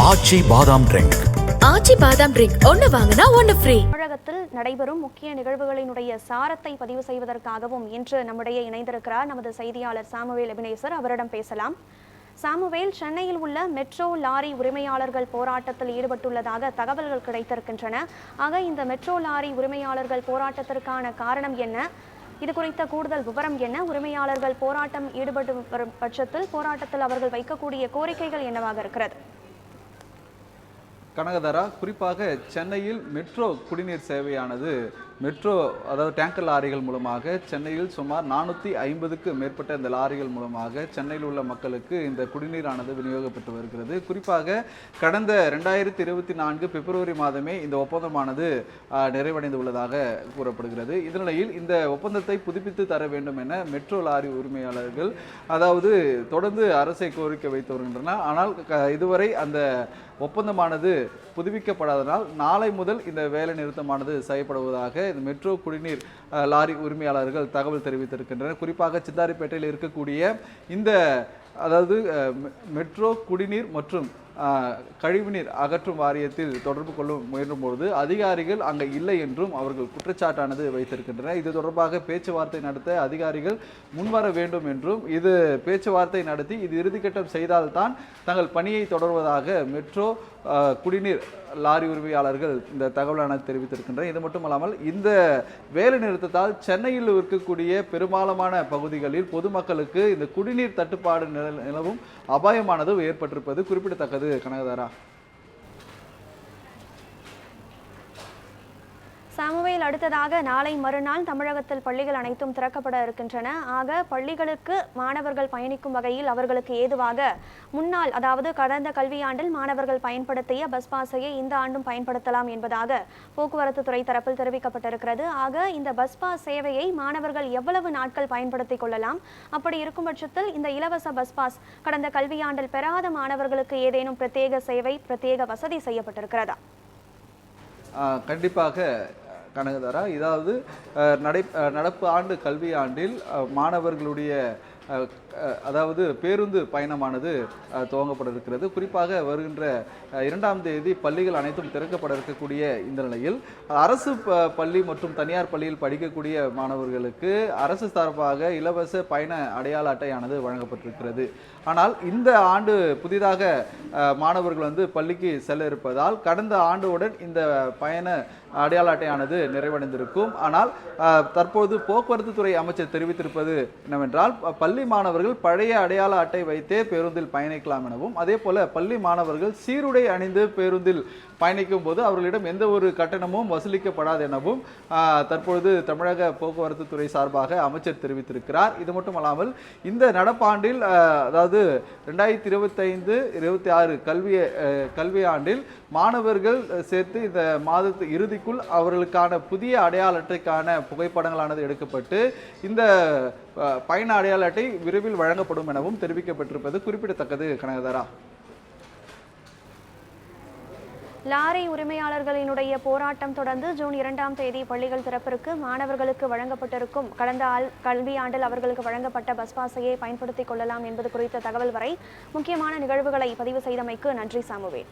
ஆச்சி பாதாம் ட்ரிங்க். ஆச்சி பாதாம் ட்ரிங்க் ஒன்னு வாங்கினா ஒன்னு ஃப்ரீ. தமிழகத்தில் நடைபெறும் முக்கிய நிகழ்வுகளினுடைய சாரத்தை பதிவு செய்வதற்காகவும் இன்று நம்முடைய இணைந்திருக்கிறார் நமது செய்தியாளர் சாமுவேல் எபினேசர். அவரிடம் பேசலாம். சாமுவேல், சென்னையில் உள்ள மெட்ரோ லாரி உரிமையாளர்கள் போராட்டத்தில் ஈடுபட்டுள்ளதாக தகவல்கள் கிடைத்திருக்கின்றன. ஆக இந்த மெட்ரோ லாரி உரிமையாளர்கள் போராட்டத்திற்கான காரணம் என்ன? இது குறித்த கூடுதல் விவரம் என்ன? உரிமையாளர்கள் போராட்டம் ஈடுபட்டு வரும் பட்சத்தில் போராட்டத்தில் அவர்கள் வைக்கக்கூடிய கோரிக்கைகள் என்னவாக இருக்கிறது? கனகதாரா, குறிப்பாக சென்னையில் மெட்ரோ குடிநீர் சேவையானது மெட்ரோ அதாவது டேங்கர் லாரிகள் மூலமாக சென்னையில் சுமார் 450க்கு மேற்பட்ட இந்த லாரிகள் மூலமாக சென்னையில் உள்ள மக்களுக்கு இந்த குடிநீரானது விநியோகப்பட்டு வருகிறது. குறிப்பாக கடந்த 2024 பிப்ரவரி மாதமே இந்த ஒப்பந்தமானது நிறைவடைந்து உள்ளதாக கூறப்படுகிறது. இதனிடையில் இந்த ஒப்பந்தத்தை புதுப்பித்து தர வேண்டும் என மெட்ரோ லாரி உரிமையாளர்கள் அதாவது தொடர்ந்து அரசை கோரிக்கை வைத்து வருகின்றனர். ஆனால் இதுவரை அந்த ஒப்பந்தமானது புதுப்பிக்கப்படாததால் நாளை முதல் இந்த வேலை நிறுத்தமானது செய்யப்படுவதாக இந்த மெட்ரோ குடிநீர் லாரி உரிமையாளர்கள் தகவல் தெரிவித்திருக்கின்றனர். குறிப்பாக சிந்தாரிப்பேட்டையில் இருக்கக்கூடிய இந்த அதாவது மெட்ரோ குடிநீர் மற்றும் கழிவுநீர் அகற்றும் வாரியத்தில் தொடர்பு கொள்ள முயன்றபோது அதிகாரிகள் அங்கே இல்லை என்றும் அவர்கள் குற்றச்சாட்டானது வைத்திருக்கின்றனர். இது தொடர்பாக பேச்சுவார்த்தை நடத்த அதிகாரிகள் முன்வர வேண்டும் என்றும், இது பேச்சுவார்த்தை நடத்தி இது இறுதிக்கட்டம் செய்தால்தான் தங்கள் பணியை தொடர்வதாக மெட்ரோ குடிநீர் லாரி உரிமையாளர்கள் இந்த தகவலானது தெரிவித்திருக்கின்றனர். இது மட்டுமல்லாமல் இந்த வேலை நிறுத்தத்தால் சென்னையில் இருக்கக்கூடிய பெரும்பாலான பகுதிகளில் பொதுமக்களுக்கு இந்த குடிநீர் தட்டுப்பாடு நிலவும் அபாயமானது ஏற்பட்டிருப்பது குறிப்பிடத்தக்கது. கனகதாரா, சாமுவேல், அடுத்ததாக நாளை மறுநாள் தமிழகத்தில் பள்ளிகள் அனைத்தும் திறக்கப்பட இருக்கின்றன. ஆக பள்ளிகளுக்கு மாணவர்கள் பயணிக்கும் வகையில் அவர்களுக்கு ஏதுவாக முன்னாள் அதாவது கடந்த கல்வியாண்டில் மாணவர்கள் பயன்படுத்திய பஸ் பாஸையை இந்த ஆண்டும் பயன்படுத்தலாம் என்பதாக போக்குவரத்து துறை தரப்பில் தெரிவிக்கப்பட்டிருக்கிறது. ஆக இந்த பஸ் பாஸ் சேவையை மாணவர்கள் எவ்வளவு நாட்கள் பயன்படுத்திக் கொள்ளலாம்? அப்படி இருக்கும் பட்சத்தில் இந்த இலவச பஸ் பாஸ் கடந்த கல்வியாண்டில் பெறாத மாணவர்களுக்கு ஏதேனும் பிரத்யேக சேவை, பிரத்யேக வசதி செய்யப்பட்டிருக்கிறதா? கண்டிப்பாக கனகதாரா, இதாவது நடப்பு ஆண்டு கல்வியாண்டில் மாணவர்களுடைய அதாவது பேருந்து பயணமானது துவங்கப்பட இருக்கிறது. குறிப்பாக வருகின்ற 2ஆம் தேதி பள்ளிகள் அனைத்தும் திறக்கப்பட இருக்கக்கூடிய இந்த நிலையில் அரசு பள்ளி மற்றும் தனியார் பள்ளியில் படிக்கக்கூடிய மாணவர்களுக்கு அரசு சார்பாக இலவச பயண அடையாள அட்டையானது வழங்கப்பட்டிருக்கிறது. ஆனால் இந்த ஆண்டு புதிதாக மாணவர்கள் பள்ளிக்கு செல்ல இருப்பதால் கடந்த ஆண்டுடன் இந்த பயண அடையாள அட்டையானது நிறைவடைந்திருக்கும். ஆனால் தற்போது போக்குவரத்து துறை அமைச்சர் தெரிவித்திருப்பது என்னவென்றால், பள்ளி மாணவர்கள் பழைய அடையாள அட்டை வைத்தே பேருந்தில் பயணிக்கலாம் எனவும், அதே போல பள்ளி மாணவர்கள் சீருடை அணிந்து பேருந்தில் பயணிக்கும் போது அவர்களிடம் எந்த ஒரு கட்டணமும் வசூலிக்கப்படாது எனவும் தற்பொழுது தமிழக போக்குவரத்து துறை சார்பாக அமைச்சர் தெரிவித்திருக்கிறார். இது மட்டுமல்லாமல் இந்த நடப்பாண்டில் அதாவது 2025-26 கல்வியாண்டில் மாணவர்கள் சேர்த்து இந்த மாதத்து இறுதிக்குள் அவர்களுக்கான புதிய அடையாள அட்டைக்கான புகைப்படங்களானது எடுக்கப்பட்டு இந்த பயண அடையாள அட்டை விரைவில் வழங்கப்படும் எனவும் தெரிவிக்கப்பட்டிருப்பது குறிப்பிடத்தக்கது. கனகதாரா, லாரி உரிமையாளர்களினுடைய போராட்டம் தொடர்ந்து ஜூன் 2ஆம் தேதி பள்ளிகள் திறப்பிற்கு மாணவர்களுக்கு வழங்கப்பட்டிருக்கும் கடந்த கல்வியாண்டில் அவர்களுக்கு வழங்கப்பட்ட பஸ் பாஸையை பயன்படுத்திக் கொள்ளலாம் என்பது குறித்த தகவல் வரை முக்கியமான நிகழ்வுகளை பதிவு செய்தமைக்கு நன்றி சாமுவேல்.